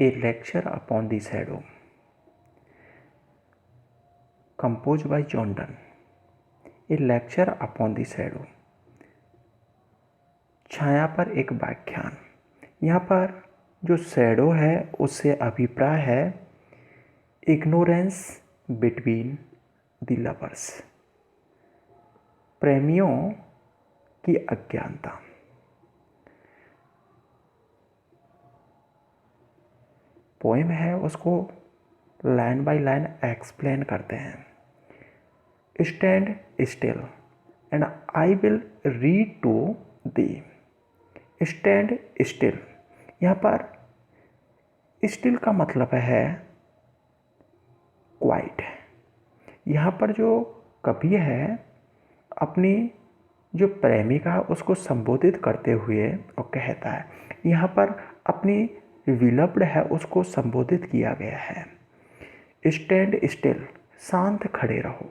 A lecture upon the shadow, composed by John Donne. A lecture upon the shadow, छाया पर एक व्याख्यान। यहाँ पर जो शैडो है उससे अभिप्राय है इग्नोरेंस बिटवीन द लवर्स, प्रेमियों की अज्ञानता। पोएम है उसको लाइन बाय लाइन एक्सप्लेन करते हैं। Stand still and I will read to thee. Stand still, यहाँ पर स्टिल का मतलब है क्वाइट। यहाँ पर जो कवि है अपनी जो प्रेमिका है उसको संबोधित करते हुए और कहता है, यहाँ पर अपनी विलप्ड है उसको संबोधित किया गया है। स्टैंड स्टिल, शांत खड़े रहो।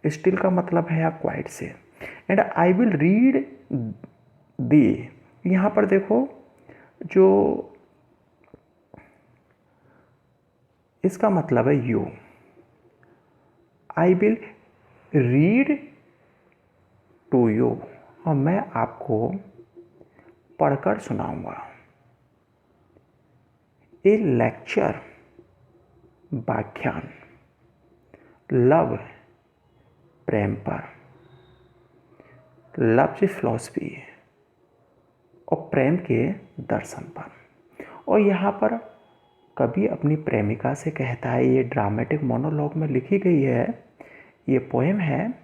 स्टिल का मतलब है क्वाइट से। And I will read thee, यहाँ पर देखो जो इसका मतलब है you. I will read to you, और मैं आपको पढ़कर सुनाऊंगा। ए लेक्चर, व्याख्यान। लव, प्रेम पर। लव की फिलॉसफी, और प्रेम के दर्शन पर। और यहाँ पर कवि अपनी प्रेमिका से कहता है, ये ड्रामेटिक मोनोलॉग में लिखी गई है, ये पोएम है।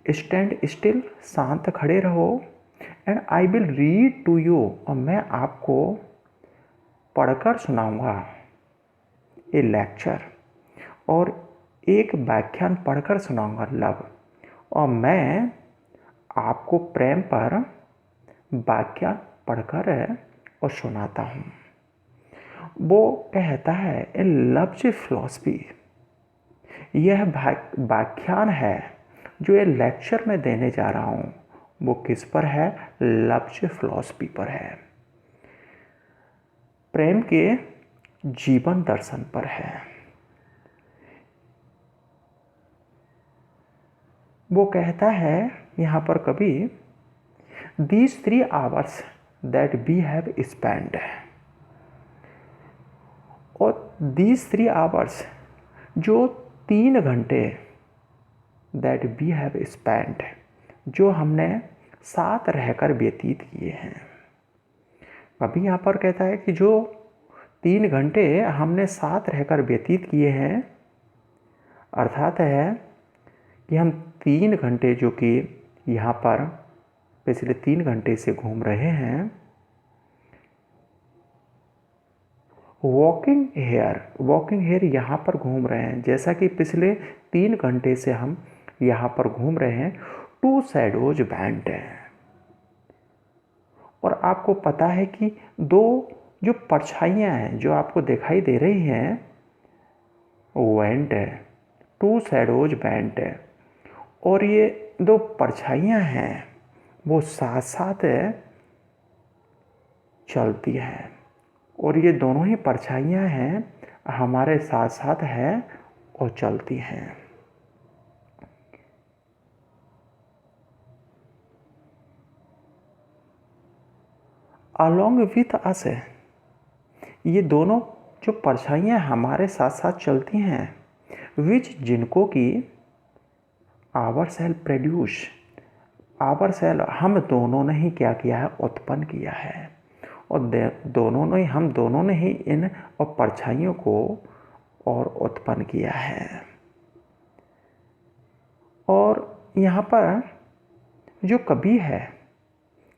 स्टैंड स्टिल, शांत खड़े रहो। And I will read to you, और मैं आपको पढ़कर सुनाऊंगा। ए लेक्चर, और एक व्याख्यान पढ़कर सुनाऊंगा लव, और मैं आपको प्रेम पर व्याख्यान पढ़कर और सुनाता हूँ। वो कहता है ए लव की फिलॉसफी, यह व्याख्यान है जो ये लेक्चर में देने जा रहा हूँ वो किस पर है? लव की फिलॉसफी पर है, प्रेम के जीवन दर्शन पर है। वो कहता है यहाँ पर कभी, these 3 hours that we have spent, और these 3 hours, जो 3 घंटे that we have spent, जो हमने साथ रहकर व्यतीत किए हैं। अभी यहाँ पर कहता है कि जो 3 घंटे हमने साथ रहकर व्यतीत किए हैं, अर्थात है कि हम 3 घंटे जो कि यहाँ पर पिछले 3 घंटे से घूम रहे हैं, वॉकिंग हेयर यहाँ पर घूम रहे हैं, जैसा कि पिछले 3 घंटे से हम यहाँ पर घूम रहे हैं। 2 शैडोज बैंड है, और आपको पता है कि 2 जो परछाइयाँ हैं जो आपको दिखाई दे रही हैं वेंट है, 2 शैडोज बैंड है, और ये 2 परछाइयाँ हैं वो साथ साथ चलती हैं, और ये दोनों ही परछाइयाँ हैं हमारे साथ साथ हैं और चलती हैं। अलॉन्ग विथ अस, ये दोनों जो परछाइयाँ हमारे साथ साथ चलती हैं, विच जिनको की our cell produce, our cell हम दोनों ने ही क्या किया है? उत्पन्न किया है, और हम दोनों ने ही इन और परछाइयों को और उत्पन्न किया है। और यहाँ पर जो कवि है,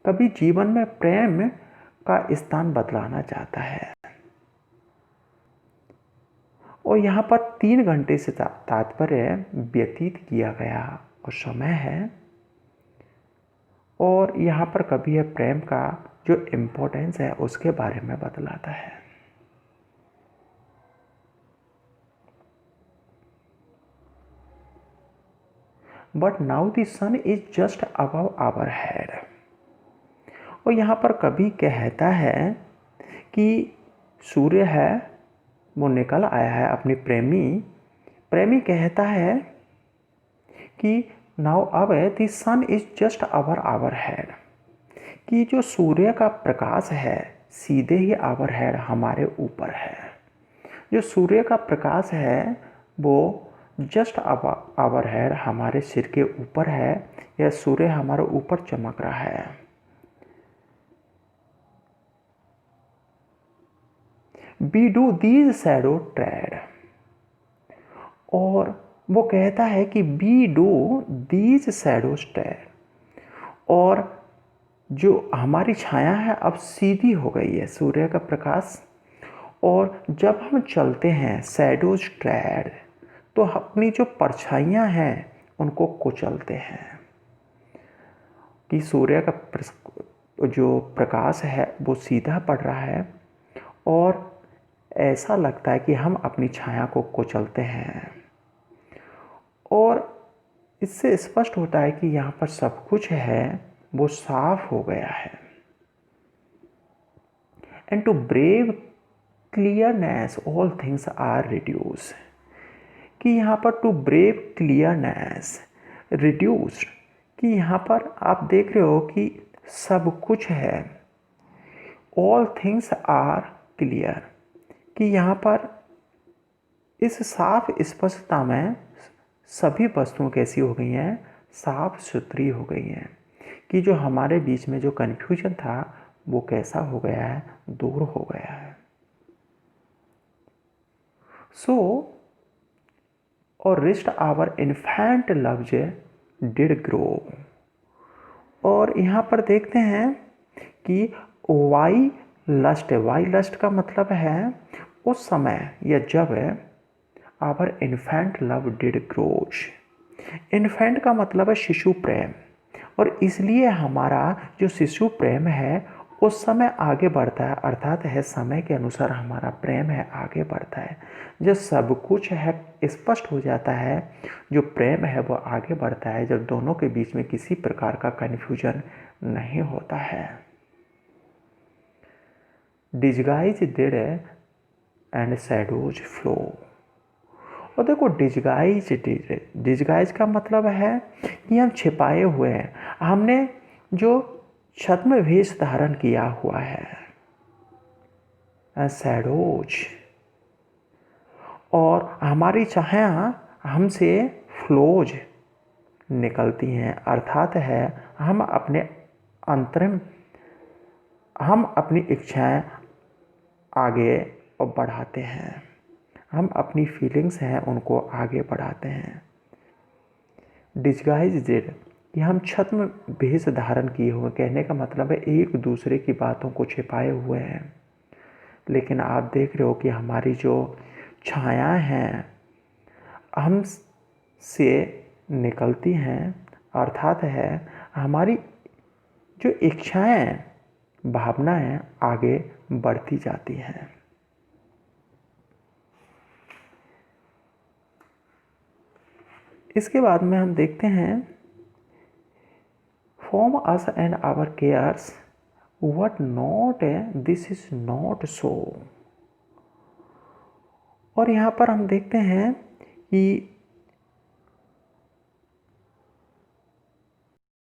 कवि जीवन में प्रेम का स्थान बदलाना चाहता है, और यहाँ पर 3 घंटे से तात्पर्य व्यतीत किया गया और समय है। और यहाँ पर कवि है प्रेम का जो इम्पोर्टेंस है उसके बारे में बतलाता है। But now the sun is just above our head, और यहाँ पर कवि कहता है कि सूर्य है वो निकल आया है अपनी प्रेमी कहता है कि नाउ अब the sun is just our head, कि जो सूर्य का प्रकाश है सीधे ही आवर हेड हमारे ऊपर है। जो सूर्य का प्रकाश है वो जस्ट आवर हेड हमारे सिर के ऊपर है, यह सूर्य हमारे ऊपर चमक रहा है। We do these shadow trade, और वो कहता है कि we do these shadow trade, और जो हमारी छाया है अब सीधी हो गई है सूर्य का प्रकाश, और जब हम चलते हैं शैडोज ट्रेड तो अपनी जो परछाइयाँ हैं उनको कुचलते हैं, कि सूर्य का जो प्रकाश है वो सीधा पड़ रहा है और ऐसा लगता है कि हम अपनी छाया को कुचलते हैं। और इससे स्पष्ट होता है कि यहाँ पर सब कुछ है वो साफ हो गया है। And to brave clearness all things are reduce, कि यहाँ पर टू ब्रेव क्लियरनेस रिड्यूस्ड, कि यहाँ पर आप देख रहे हो कि सब कुछ है, ऑल थिंग्स आर क्लियर, कि यहाँ पर इस साफ स्पष्टता में सभी वस्तुएं कैसी हो गई हैं, साफ सुथरी हो गई हैं, कि जो हमारे बीच में जो कन्फ्यूजन था वो कैसा हो गया है, दूर हो गया है। सो और wrist our infant love did grow, और यहाँ पर देखते हैं कि वाई लस्ट का मतलब है उस समय या जब our infant love did grows. Infant का मतलब है शिशु प्रेम, और इसलिए हमारा जो शिशु प्रेम है उस समय आगे बढ़ता है, अर्थात है समय के अनुसार हमारा प्रेम है आगे बढ़ता है। जब सब कुछ है स्पष्ट हो जाता है, जो प्रेम है वो आगे बढ़ता है, जब दोनों के बीच में किसी प्रकार का कन्फ्यूजन नहीं होता है। Disguise did and shadows flow, और देखो डिस्गाइज का मतलब है कि हम छिपाए हुए हैं, हमने जो छद्म वेश धारण किया हुआ है, शैडोज, और हमारी छाया हमसे फ्लोज निकलती हैं, अर्थात है हम अपनी इच्छाएं आगे बढ़ाते हैं, हम अपनी फीलिंग्स हैं उनको आगे बढ़ाते हैं। डिस्गाइज डिड, कि हम छद्म भेष धारण किए हुए, कहने का मतलब है एक दूसरे की बातों को छिपाए हुए हैं, लेकिन आप देख रहे हो कि हमारी जो छायाएं हैं हम से निकलती हैं, अर्थात है हमारी जो इच्छाएं भावनाएं आगे बढ़ती जाती हैं। इसके बाद में हम देखते हैं from us and our cares what not this is not so, और यहाँ पर हम देखते हैं कि